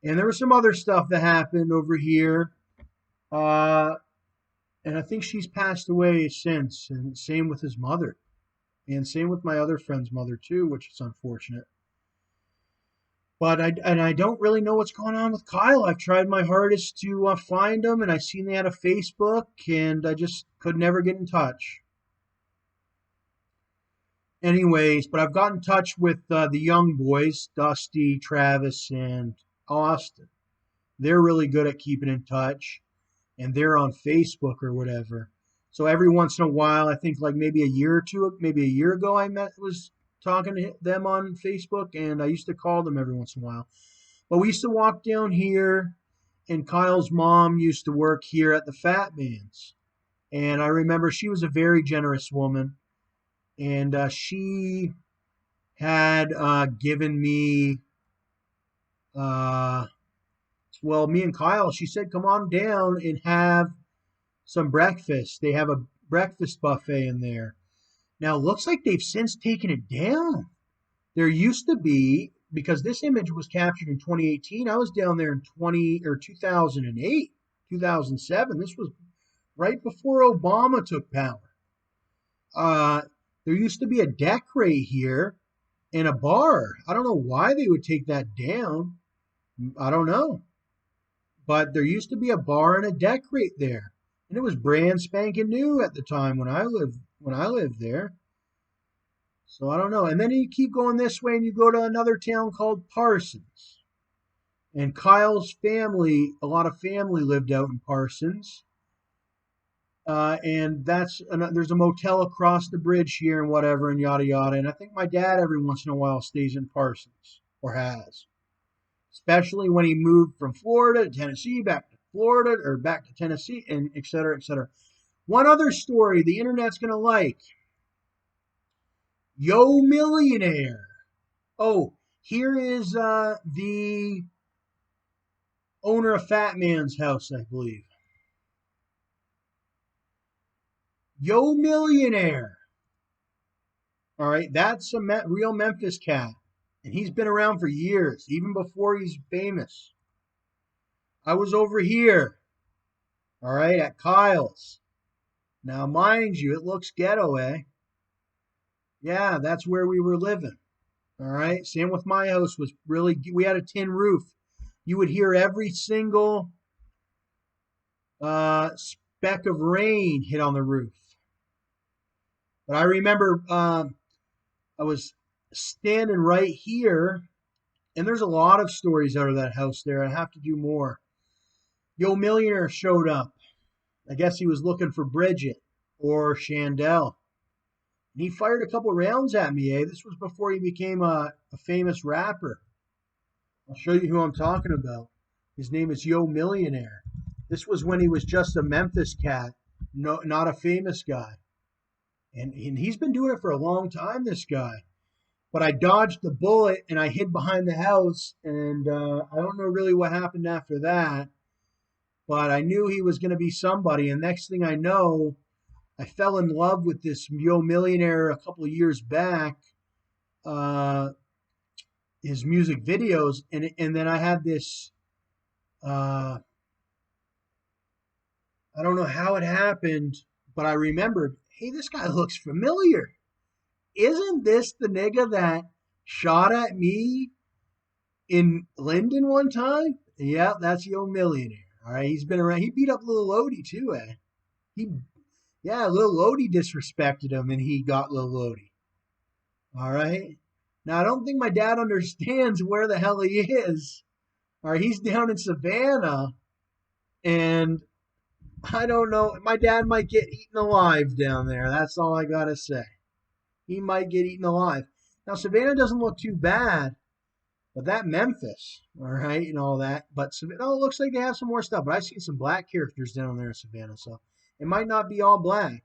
And there was some other stuff that happened over here. Uh, and I think she's passed away since. And same with his mother. And same with my other friend's mother, too, which is unfortunate. But I don't really know what's going on with Kyle. I've tried my hardest to find him, and I seen they had a Facebook, and I just could never get in touch. Anyways, but I've got in touch with the young boys, Dusty, Travis, and Austin. They're really good at keeping in touch, and they're on Facebook or whatever. So every once in a while, I think like maybe a year or two, maybe a year ago, was talking to them on Facebook, and I used to call them every once in a while. But we used to walk down here, and Kyle's mom used to work here at the Fat Man's, and I remember she was a very generous woman, and she had given me uh, well, me and Kyle, she said, come on down and have some breakfast. They have a breakfast buffet in there. Now, it looks like they've since taken it down. There used to be, because this image was captured in 2018. I was down there in 2008, 2007. This was right before Obama took power. Uh, there used to be a deck right here and a bar. I don't know why they would take that down. I don't know. But there used to be a bar and a deck right there. And it was brand spanking new at the time when I lived there. So I don't know. And then you keep going this way and you go to another town called Parsons. And Kyle's family, a lot of family lived out in Parsons. And there's a motel across the bridge here and whatever and yada yada. And I think my dad every once in a while stays in Parsons or has, especially when he moved from Florida to Tennessee, back to Florida or back to Tennessee, and et cetera, et cetera. One other story the internet's gonna like. Yo Millionaire. Oh, here is the owner of Fat Man's house, I believe. Yo Millionaire. All right, that's a real Memphis cat. And he's been around for years, even before he's famous. I was over here, all right, at Kyle's. Now, mind you, it looks ghetto, eh? Yeah, that's where we were living. All right. Same with my house was really, we had a tin roof. You would hear every single speck of rain hit on the roof. But I remember I was standing right here, and there's a lot of stories out of that house there. I have to do more. Yo Millionaire showed up. I guess he was looking for Bridget or Chandel. And he fired a couple rounds at me, eh? This was before he became a famous rapper. I'll show you who I'm talking about. His name is Yo Millionaire. This was when he was just a Memphis cat, no, not a famous guy. And he's been doing it for a long time, this guy. But I dodged the bullet and I hid behind the house. And I don't know really what happened after that. But I knew he was going to be somebody. And next thing I know, I fell in love with this Yo Millionaire a couple of years back. His music videos, and then I had this. I don't know how it happened, but I remembered. Hey, this guy looks familiar. Isn't this the nigga that shot at me in Linden one time? Yeah, that's Yo Millionaire. All right, he's been around. He beat up Lil Lodi too, eh? He, yeah, Lil Lodi disrespected him, and he got Lil Lodi. All right. Now I don't think my dad understands where the hell he is. All right, he's down in Savannah, and I don't know. My dad might get eaten alive down there. That's all I gotta say. He might get eaten alive. Now Savannah doesn't look too bad, but that Memphis, all right, and all that. But Savannah, oh, it looks like they have some more stuff. But I've seen some black characters down there in Savannah, so it might not be all black.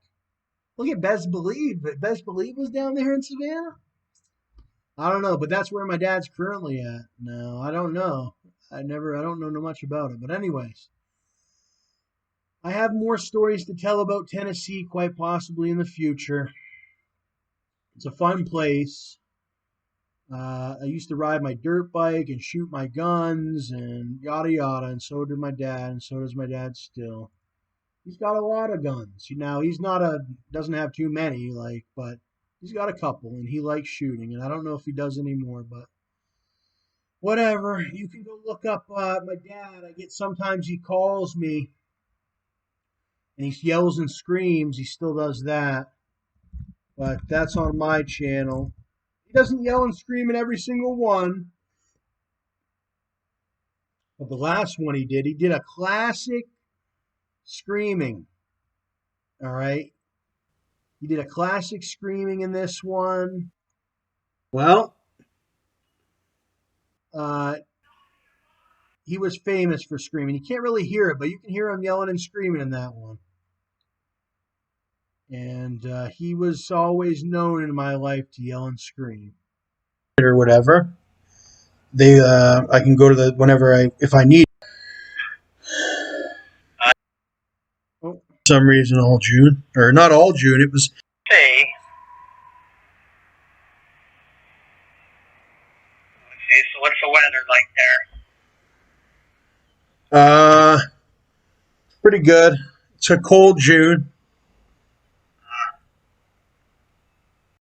Look at Best Believe. Best Believe was down there in Savannah. I don't know, but that's where my dad's currently at. No, I don't know. I don't know much about it. But anyways, I have more stories to tell about Tennessee quite possibly in the future. It's a fun place. I used to ride my dirt bike and shoot my guns and yada yada, and so did my dad, and so does my dad still. He's got a lot of guns. He's not doesn't have too many, but he's got a couple, and he likes shooting. And I don't know if he does anymore, but whatever. You can go look up my dad. Sometimes he calls me and he yells and screams. He still does that, but that's on my channel. He doesn't yell and scream in every single one, but the last one he did a classic screaming. All right. He did a classic screaming in this one. Well, uh, he was famous for screaming. You can't really hear it, but you can hear him yelling and screaming in that one. And he was always known in my life to yell and scream. Or whatever. I can go to the whenever if I need. Oh, for some reason, all June or not all June. It was. Hey. Okay, so what's the weather like there? Pretty good. It's a cold June.